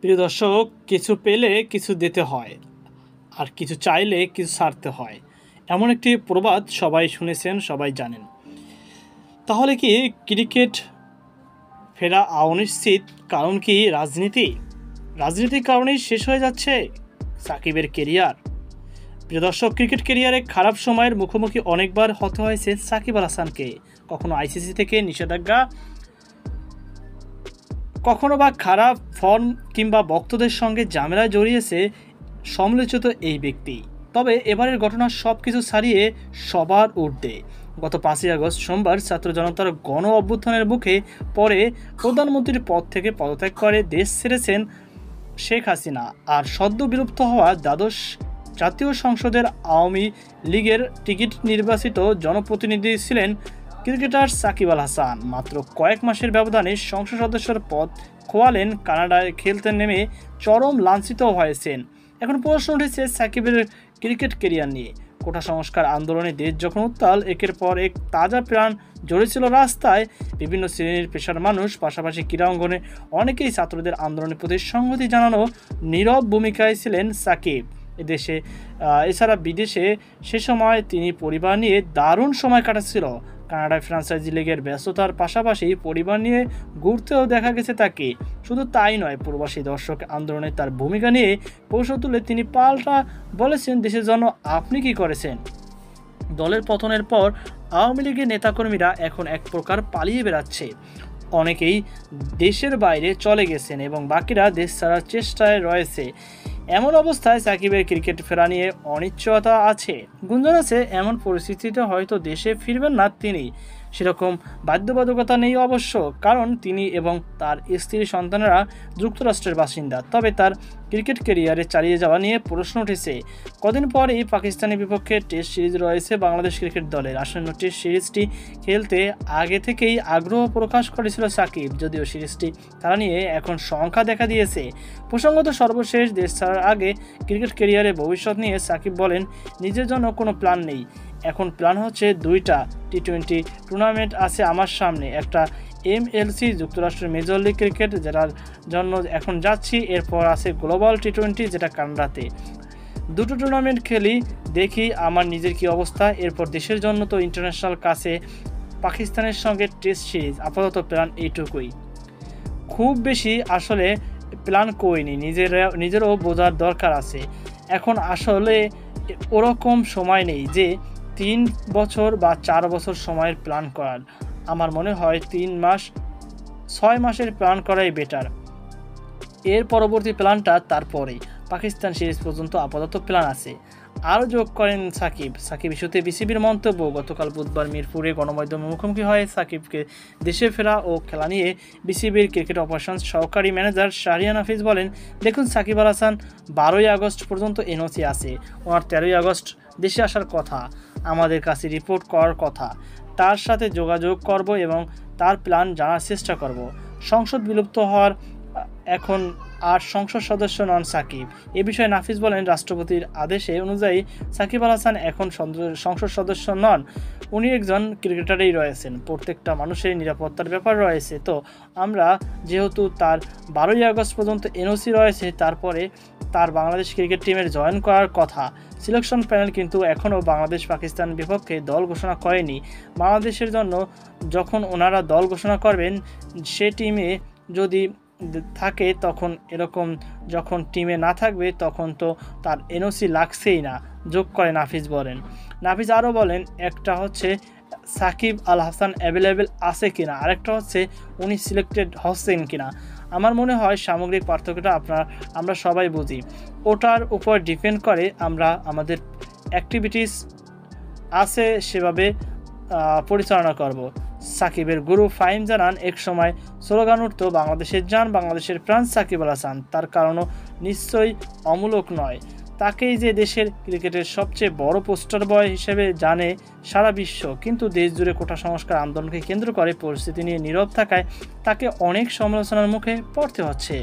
প্রিয় দর্শক, কিছু পেলে কিছু দিতে হয়, আর কিছু চাইলে কিছু ছাড়তে হয়, এমন একটি প্রবাদ সবাই শুনেছেন, সবাই জানেন। তাহলে কি ক্রিকেট ফেরা অনিশ্চিত? কারণ কি রাজনীতির কারণেই শেষ হয়ে যাচ্ছে সাকিবের কেরিয়ার? প্রিয় দর্শক, ক্রিকেট কেরিয়ারে খারাপ সময়ের মুখোমুখি অনেকবার হতে হয়েছে সাকিব আল হাসানকে। কখনো আইসিসি থেকে নিষেধাজ্ঞা, কখনো বা খারাপ ফর্ম কিংবা ভক্তদের সঙ্গে ঝামেলায় জড়িয়েছে সমালোচিত এই ব্যক্তি। তবে এবারের ঘটনা সব কিছু ছাড়িয়ে সবার ঊর্ধ্বে। গত 5ই আগস্ট সোমবার ছাত্র জনতার গণ অভ্যুত্থানের মুখে পরে প্রধানমন্ত্রীর পদ থেকে পদত্যাগ করে দেশ ছেড়েছেন শেখ হাসিনা। আর সদ্য বিলুপ্ত হওয়া দ্বাদশ জাতীয় সংসদের আওয়ামী লীগের টিকিট নির্বাচিত জনপ্রতিনিধি ছিলেন ক্রিকেটার সাকিব আল হাসান। মাত্র কয়েক মাসের ব্যবধানে সংসদ সদস্যের পদ খোয়ালেন। কানাডায় খেলতে নেমে চরম লাঞ্ছিত হয়েছেন। এখন প্রশ্ন উঠেছে সাকিবের ক্রিকেট কেরিয়ার নিয়ে। কোটা সংস্কার আন্দোলনে দেশ যখন উত্তাল, একের পর এক তাজা প্রাণ জড়েছিল রাস্তায়। বিভিন্ন শ্রেণীর পেশার মানুষ, পাশাপাশি ক্রীড়া অঙ্গনে অনেকেই ছাত্রদের আন্দোলনের প্রতি সংহতি জানানো নীরব ভূমিকায় ছিলেন সাকিব। এছাড়া বিদেশে সে সময় তিনি পরিবার নিয়ে দারুণ সময় কাটাচ্ছিল। কানাডায় ফ্র্যাঞ্চাইজি লিগের ব্যস্ততার পাশাপাশি পরিবার নিয়ে ঘুরতেও দেখা গেছে তাকে। শুধু তাই নয়, প্রবাসী দর্শক আন্দোলনে তার ভূমিকা নিয়ে প্রশ্ন তুলে তিনি পাল্টা বলেছেন, দেশের জন্য আপনি কি করেছেন? দলের পতনের পর আওয়ামী লীগের নেতাকর্মীরা এখন এক প্রকার পালিয়ে বেড়াচ্ছে। অনেকেই দেশের বাইরে চলে গেছেন এবং বাকিরা দেশ ছাড়ার চেষ্টায় রয়েছে। এমন অবস্থায় সাকিবের ক্রিকেট ফেরা নিয়ে অনিশ্চয়তা আছে। গুঞ্জন আছে এমন পরিস্থিতিতে হয়তো দেশে ফিরবেন না তিনি। সেরকম বাধ্যবাধকতা নেই অবশ্য, কারণ তিনি এবং তার স্ত্রী সন্তানেরা যুক্তরাষ্ট্রের বাসিন্দা। তবে তার ক্রিকেট ক্যারিয়ারে চালিয়ে যাওয়া নিয়ে প্রশ্ন উঠেছে। কদিন পরেই পাকিস্তানের বিপক্ষে টেস্ট সিরিজ রয়েছে বাংলাদেশ ক্রিকেট দলের। আসন্ন টেস্ট সিরিজটি খেলতে আগে থেকেই আগ্রহ প্রকাশ করেছিল সাকিব, যদিও সিরিজটি তারা নিয়ে এখন সংখ্যা দেখা দিয়েছে। প্রসঙ্গত, সর্বশেষ দেশ ছাড়ার আগে ক্রিকেট ক্যারিয়ারে ভবিষ্যৎ নিয়ে সাকিব বলেন, নিজের জন্য কোনো প্ল্যান নেই। এখন প্ল্যান হচ্ছে 2টা টি-20 টুর্নামেন্ট আছে আমার সামনে। একটা MLC যুক্তরাষ্ট্রের মেজর লিগ ক্রিকেট, যেটার জন্য এখন যাচ্ছি। এরপর আছে গ্লোবাল টি-20, যেটা কানাডাতে। 2টো টুর্নামেন্ট খেলি, দেখি আমার নিজের কি অবস্থা। এরপর দেশের জন্য তো ইন্টারন্যাশনাল কাছে পাকিস্তানের সঙ্গে টেস্ট সিরিজ। আপাতত প্ল্যান এইটুকুই, খুব বেশি আসলে প্ল্যান করিনি। নিজেরও বোঝার দরকার আছে। এখন আসলে ওরকম সময় নেই যে 3 বছর বা 4 বছর সময়ের প্ল্যান করার। আমার মনে হয় 3 মাস 6 মাসের প্ল্যান করাই বেটার। এর পরবর্তী প্ল্যানটা তারপরেই। পাকিস্তান সিরিজ পর্যন্ত আপাতত প্ল্যান আছে। আরও যোগ করেন সাকিব ইস্যুতে বিসিবির মন্তব্য। গতকাল বুধবার মিরপুরে গণমাধ্যমের মুখোমুখি হয় সাকিবকে দেশে ফেরা ও খেলা নিয়ে বিসিবির ক্রিকেট অপারেশনস সহকারী ম্যানেজার শাহরিয়ার নাফিস বলেন, দেখুন, সাকিব আল হাসান 12ই আগস্ট পর্যন্ত এনওসি আছে। ওনার 13ই আগস্ট দেশে আসার কথা, আমাদের কাছে রিপোর্ট করার কথা। তার সাথে যোগাযোগ করব এবং তার প্ল্যান জানার চেষ্টা করব। সংসদ বিলুপ্ত হওয়ার এখন আর সংসদ সদস্য নন সাকিব। এ বিষয়ে নাফিস বলেন, রাষ্ট্রপতির আদেশে অনুযায়ী সাকিব আল হাসান এখন সংসদ সদস্য নন। উনি একজন ক্রিকেটারেই রয়েছেন। প্রত্যেকটা মানুষের নিরাপত্তার ব্যাপার রয়েছে। তো আমরা যেহেতু তার 12ই আগস্ট পর্যন্ত এনওসি রয়েছে, তারপরে তার বাংলাদেশ ক্রিকেট টিমের জয়েন করার কথা। সিলেকশন প্যানেল কিন্তু এখনও বাংলাদেশ পাকিস্তান বিপক্ষে দল ঘোষণা করেনি। বাংলাদেশের জন্য যখন ওনারা দল ঘোষণা করবেন, সে টিমে যদি থাকে তখন এরকম, যখন টিমে না থাকবে তখন তো তার এনওসি লাগছেই না, যোগ করে নাফিস বলেন। নাফিস আরও বলেন, একটা হচ্ছে সাকিব আল হাসান অ্যাভেলেবেল আছে কিনা, আরেকটা হচ্ছে উনি সিলেক্টেড হচ্ছেন কিনা। আমার মনে হয় সামগ্রিক পার্থক্যটা আমরা সবাই বুঝি। ওটার উপর ডিপেন্ড করে আমরা আমাদের অ্যাক্টিভিটিস আছে সেভাবে পরিচালনা করব। সাকিবের গুরু ফাহিম জানান, এক সময় স্লোগান উঠত, বাংলাদেশের জান, বাংলাদেশের প্রাণ সাকিব আল হাসান। তার কারণও নিশ্চয়ই অমূলক নয়। তাকেই যে দেশের ক্রিকেটের সবচেয়ে বড় পোস্টার বয় হিসেবে জানে সারা বিশ্ব। কিন্তু দেশ জুড়ে কোটা সংস্কার আন্দোলনকে কেন্দ্র করে পরিস্থিতি নিয়ে নীরব থাকায় তাকে অনেক সমালোচনার মুখে পড়তে হচ্ছে।